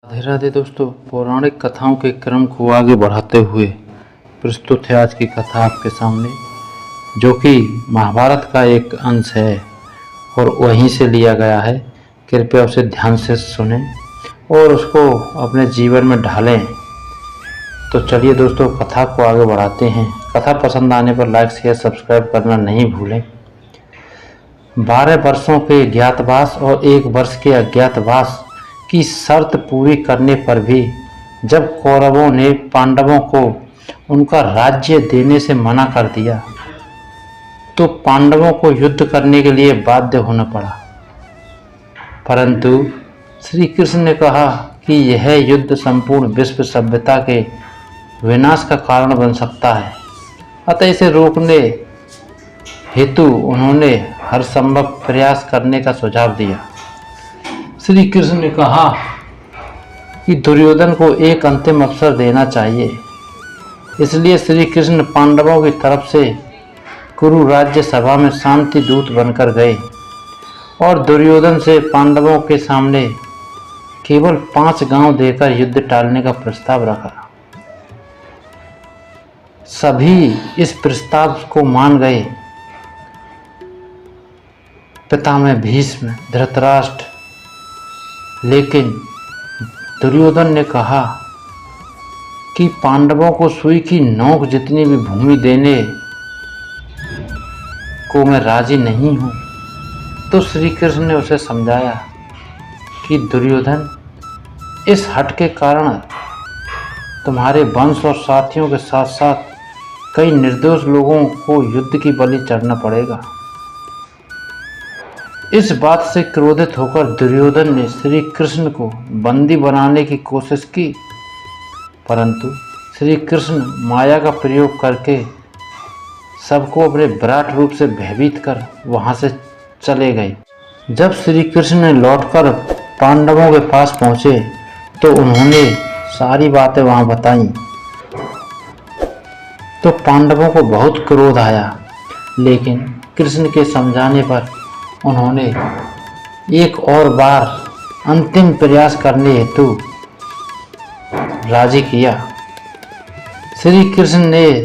राधे राधे दोस्तों, पौराणिक कथाओं के क्रम को आगे बढ़ाते हुए प्रस्तुत है आज की कथा आपके सामने, जो कि महाभारत का एक अंश है और वहीं से लिया गया है। कृपया उसे ध्यान से सुनें और उसको अपने जीवन में ढालें। तो चलिए दोस्तों, कथा को आगे बढ़ाते हैं। कथा पसंद आने पर लाइक शेयर सब्सक्राइब करना नहीं भूलें। 12 वर्षों के ज्ञातवास और 1 वर्ष के अज्ञातवास की शर्त पूरी करने पर भी जब कौरवों ने पांडवों को उनका राज्य देने से मना कर दिया, तो पांडवों को युद्ध करने के लिए बाध्य होना पड़ा। परंतु श्री कृष्ण ने कहा कि यह युद्ध संपूर्ण विश्व सभ्यता के विनाश का कारण बन सकता है, अतः इसे रोकने हेतु उन्होंने हर संभव प्रयास करने का सुझाव दिया। श्री कृष्ण ने कहा कि दुर्योधन को एक अंतिम अवसर देना चाहिए। इसलिए श्री कृष्ण पांडवों की तरफ से कुरु राज्य सभा में शांति दूत बनकर गए और दुर्योधन से पांडवों के सामने केवल 5 गांव देकर युद्ध टालने का प्रस्ताव रखा। सभी इस प्रस्ताव को मान गए। पितामह भीष्म, धृतराष्ट्र, लेकिन दुर्योधन ने कहा कि पांडवों को सुई की नोक जितनी भी भूमि देने को मैं राजी नहीं हूँ। तो श्री कृष्ण ने उसे समझाया कि दुर्योधन, इस हट के कारण तुम्हारे वंश और साथियों के साथ साथ कई निर्दोष लोगों को युद्ध की बलि चढ़ना पड़ेगा। इस बात से क्रोधित होकर दुर्योधन ने श्री कृष्ण को बंदी बनाने की कोशिश की, परंतु श्री कृष्ण माया का प्रयोग करके सबको अपने विराट रूप से भयभीत कर वहां से चले गए। जब श्री कृष्ण ने लौटकर पांडवों के पास पहुंचे तो उन्होंने सारी बातें वहां बताई। तो पांडवों को बहुत क्रोध आया, लेकिन कृष्ण के समझाने पर उन्होंने एक और बार अंतिम प्रयास करने हेतु राजी किया। श्री कृष्ण ने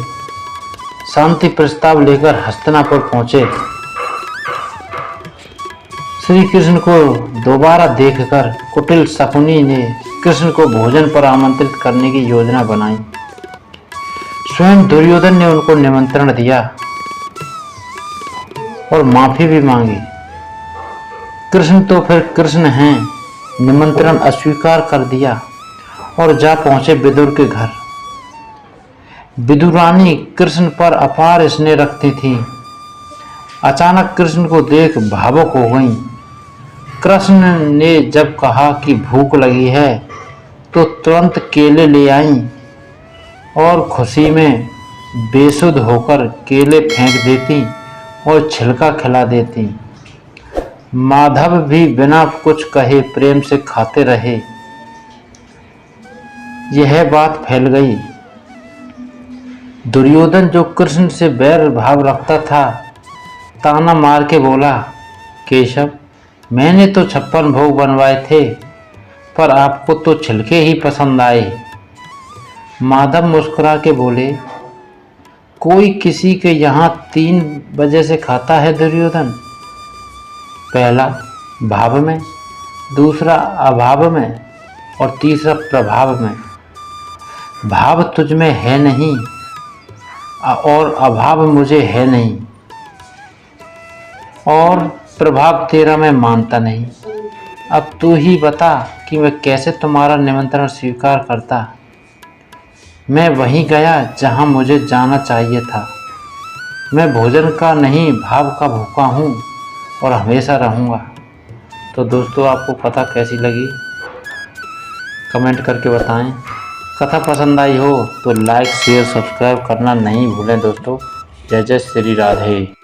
शांति प्रस्ताव लेकर हस्तिनापुर पहुंचे। श्री कृष्ण को दोबारा देखकर कुटिल शकुनी ने कृष्ण को भोजन पर आमंत्रित करने की योजना बनाई। स्वयं दुर्योधन ने उनको निमंत्रण दिया और माफी भी मांगी। कृष्ण तो फिर कृष्ण हैं, निमंत्रण अस्वीकार कर दिया और जा पहुंचे विदुर के घर। विदुरानी कृष्ण पर अपार स्नेह रखती थी। अचानक कृष्ण को देख भावुक हो गईं। कृष्ण ने जब कहा कि भूख लगी है तो तुरंत केले ले आईं और खुशी में बेसुध होकर केले फेंक देती और छिलका खिला देती। माधव भी बिना कुछ कहे प्रेम से खाते रहे। यह बात फैल गई। दुर्योधन, जो कृष्ण से बैर भाव रखता था, ताना मार के बोला, केशव, मैंने तो 56 भोग बनवाए थे, पर आपको तो छिलके ही पसंद आए। माधव मुस्कुरा के बोले, कोई किसी के यहाँ 3 वजह से खाता है दुर्योधन। पहला भाव में, दूसरा अभाव में और तीसरा प्रभाव में। भाव तुझ में है नहीं और अभाव मुझे है नहीं, और प्रभाव तेरा मैं मानता नहीं। अब तू ही बता कि मैं कैसे तुम्हारा निमंत्रण स्वीकार करता। मैं वहीं गया जहां मुझे जाना चाहिए था। मैं भोजन का नहीं, भाव का भूखा हूँ और हमेशा रहूँगा। तो दोस्तों, आपको कथा कैसी लगी कमेंट करके बताएं। कथा पसंद आई हो तो लाइक शेयर सब्सक्राइब करना नहीं भूलें दोस्तों। जय जय श्री राधे।